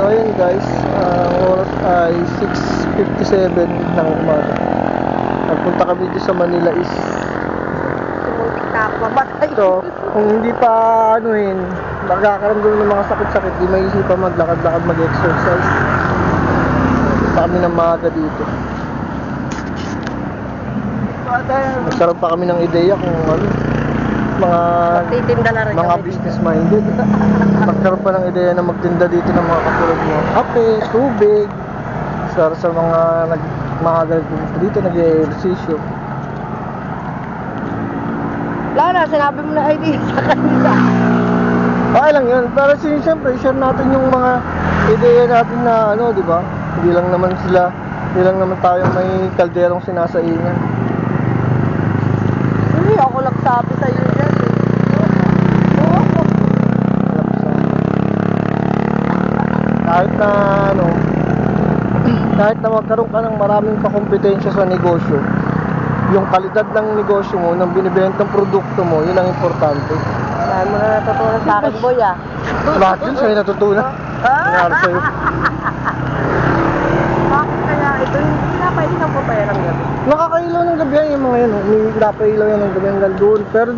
ayun guys, ang oras ay 6:57 ng umaga. Nagpunta kami dito sa Manila is Sumuntik na ako mamatay. ito, kung hindi pa anuhin, magkakaramdam ng mga sakit-sakit, di may isipan maglakad-lakad, mag-exercise. Punta kami ng maaga dito. Nagkaroon pa kami ng ideya kung ano, Magtitinda na rin mga kami business minded. Magkaroon pa ng ideya na magtinda dito ng mga katulad mo, kape, tubig, sa mga nagmahagad dito, nag-ehersisyo. Lala, sinabi mo na idea sa kanila. Okay lang yun, pero siyempre share natin yung mga ideya natin na ano, di ba? Hindi lang naman tayo may kalderong sinasaingan. Hindi ako nagsabi sa iyo yan eh. Kahit na ano, kahit na magkaroon ka ng maraming kakompetensya sa negosyo, yung kalidad ng negosyo mo, ng binibentang produkto mo, yun ang importante. Saan mo na natutunan sa akin, boy ah? Lahat yun sa'yo natutunan. Nangyari sa'yo. Bakit kaya ito yung pinapainom ko pa yan ang gabi? Nakakailaw ng gabi yan yung mga yan. May napailaw yan ng gabi hanggang doon. Pero